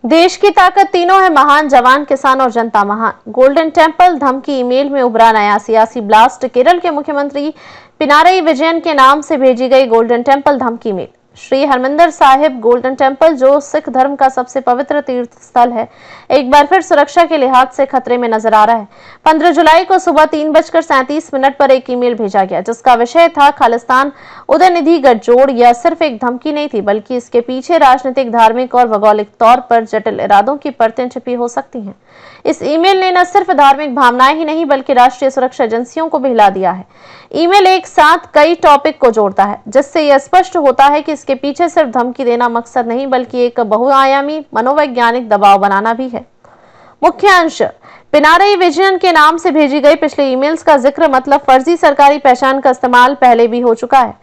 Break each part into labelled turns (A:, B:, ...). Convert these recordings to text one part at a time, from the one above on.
A: देश की ताकत तीनों है महान, जवान, किसान और जनता महान। गोल्डन टेम्पल धमकी, ईमेल में उभरा नया सियासी ब्लास्ट। केरल के मुख्यमंत्री पिनारई विजयन के नाम से भेजी गई गोल्डन टेम्पल धमकी मेल। श्री हरमंदिर साहिब गोल्डन टेम्पल, जो सिख धर्म का सबसे पवित्र तीर्थ स्थल है, एक बार फिर सुरक्षा के लिहाज से खतरे में नजर आ रहा है। 15 जुलाई को सुबह 3:37 पर एक ईमेल भेजा गया, जिसका विषय था खालिस्तान उदयनिधि गठजोड़। यह सिर्फ एक धमकी नहीं थी, बल्कि इसके पीछे राजनीतिक, धार्मिक और भौगोलिक तौर पर जटिल इरादों की परतें छिपी हो सकती हैं। इस ईमेल ने न सिर्फ धार्मिक भावनाएं ही नहीं, बल्कि राष्ट्रीय सुरक्षा एजेंसियों को भी हिला दिया है। ईमेल एक साथ कई टॉपिक को जोड़ता है, जिससे यह स्पष्ट होता है कि इसके पीछे सिर्फ धमकी देना मकसद नहीं, बल्कि एक बहुआयामी मनोवैज्ञानिक दबाव बनाना भी है। मुख्य अंश: पिनारई विजयन के नाम से भेजी गई पिछले ईमेल्स का जिक्र, मतलब फर्जी सरकारी पहचान का इस्तेमाल, पहले भी हो चुका है।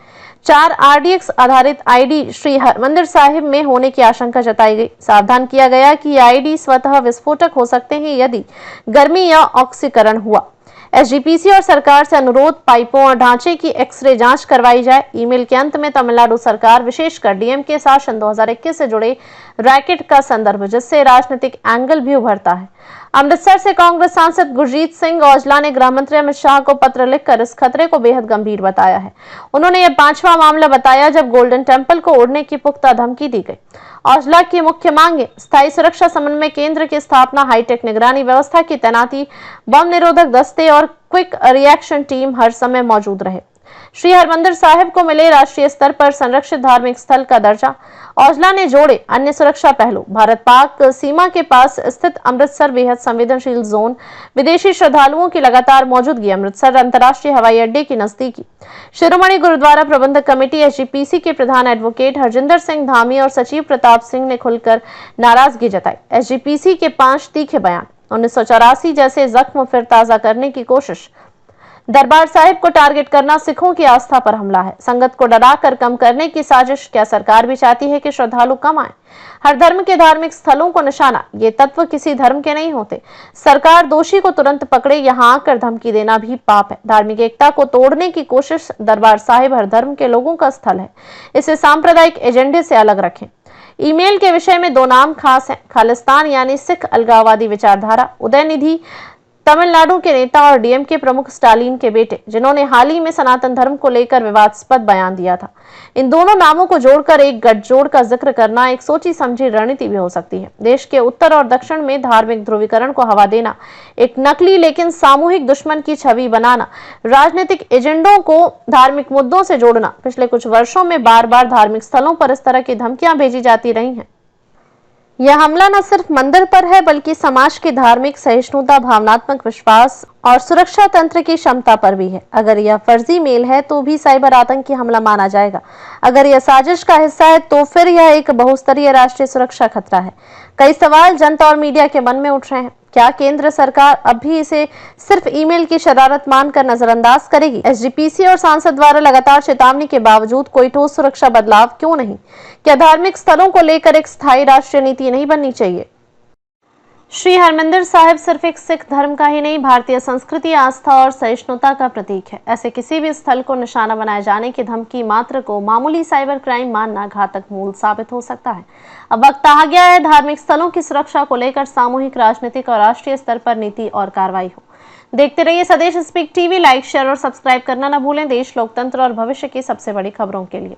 A: 4 RDX आधारित आईडी श्री हरमंदिर साहिब में होने की आशंका जताई गई। सावधान किया गया कि ये आईडी स्वतः विस्फोटक हो सकते हैं यदि गर्मी या ऑक्सीकरण हुआ। SGPC और सरकार से अनुरोध, पाइपों और ढांचे की एक्सरे जांच करवाई जाए। ईमेल के अंत में तमिलनाडु सरकार, विशेषकर DMK शासन 2021 से जुड़े रैकेट का संदर्भ, जिससे राजनीतिक एंगल भी उभरता है। अमृतसर से कांग्रेस सांसद गुरजीत सिंह औजला ने गृह मंत्री अमित शाह को पत्र लिखकर इस खतरे को बेहद गंभीर बताया है। उन्होंने यह 5वां मामला बताया जब गोल्डन टेम्पल को उड़ने की पुख्ता धमकी दी गई। औजला की मुख्य मांगे: स्थायी सुरक्षा समन्वय केंद्र की स्थापना, हाईटेक निगरानी व्यवस्था की तैनाती, बम निरोधक दस्ते और क्विक रिएक्शन टीम हर समय मौजूद रहे। श्री हरमंदिर साहिब को मिले राष्ट्रीय स्तर पर संरक्षित धार्मिक स्थल का दर्जा। औजला ने जोड़े अन्य सुरक्षा पहलू: भारत पाक सीमा के पास स्थित अमृतसर बेहद संवेदनशील जोन, विदेशी श्रद्धालुओं की लगातार मौजूदगी, अमृतसर अंतर्राष्ट्रीय हवाई अड्डे की नजदीकी। शिरोमणि गुरुद्वारा प्रबंधक कमेटी SGPC के प्रधान एडवोकेट हरजिंदर सिंह धामी और सचिव प्रताप सिंह ने खुलकर नाराजगी जताई। SGPC के 5 तीखे बयान, 1984 जैसे जख्म फिर ताजा करने की कोशिश, दरबार साहिब को टारगेट करना सिखों की आस्था पर हमला है, संगत को डराकर कम करने की साजिश। क्या सरकार भी चाहती है कि श्रद्धालु कम आए? हर धर्म के धार्मिक स्थलों को निशाना, ये तत्व किसी धर्म के नहीं होते। सरकार दोषी को तुरंत पकड़े, यहाँ आकर धमकी देना भी पाप है। धार्मिक एकता को तोड़ने की कोशिश। दरबार साहिब हर धर्म के लोगों का स्थल है, इसे सांप्रदायिक एजेंडे से अलग रखें। ईमेल के विषय में 2 नाम खास हैं: खालिस्तान यानी सिख अलगाववादी विचारधारा, उदयनिधि तमिलनाडु के नेता और DMK प्रमुख स्टालिन के बेटे, जिन्होंने हाल ही में सनातन धर्म को लेकर विवादास्पद बयान दिया था। इन दोनों नामों को जोड़कर एक गठजोड़ का जिक्र करना एक सोची समझी रणनीति भी हो सकती है। देश के उत्तर और दक्षिण में धार्मिक ध्रुवीकरण को हवा देना, एक नकली लेकिन सामूहिक दुश्मन की छवि बनाना, राजनीतिक एजेंडों को धार्मिक मुद्दों से जोड़ना। पिछले कुछ वर्षों में बार बार धार्मिक स्थलों पर इस तरह की धमकियां भेजी जाती रही हैं। यह हमला न सिर्फ मंदिर पर है, बल्कि समाज की धार्मिक सहिष्णुता, भावनात्मक विश्वास और सुरक्षा तंत्र की क्षमता पर भी है। अगर यह फर्जी मेल है तो भी साइबर आतंकी हमला माना जाएगा। अगर यह साजिश का हिस्सा है तो फिर यह एक बहुस्तरीय राष्ट्रीय सुरक्षा खतरा है। कई सवाल जनता और मीडिया के मन में उठ रहे हैं। क्या केंद्र सरकार अब भी इसे सिर्फ ईमेल की शरारत मानकर नजरअंदाज करेगी? SGPC और सांसद द्वारा लगातार चेतावनी के बावजूद कोई ठोस सुरक्षा बदलाव क्यों नहीं? क्या धार्मिक स्थलों को लेकर एक स्थायी राष्ट्रीय नीति नहीं बननी चाहिए? श्री हरमंदिर साहिब सिर्फ एक सिख धर्म का ही नहीं, भारतीय संस्कृति, आस्था और सहिष्णुता का प्रतीक है। ऐसे किसी भी स्थल को निशाना बनाए जाने की धमकी मात्र को मामूली साइबर क्राइम मानना घातक मूल साबित हो सकता है। अब वक्त आ गया है धार्मिक स्थलों की सुरक्षा को लेकर सामूहिक, राजनीतिक और राष्ट्रीय स्तर पर नीति और कार्रवाई हो। देखते रहिए स्वदेश स्पीक TV। लाइक, शेयर और सब्सक्राइब करना न भूलें। देश, लोकतंत्र और भविष्य की सबसे बड़ी खबरों के लिए।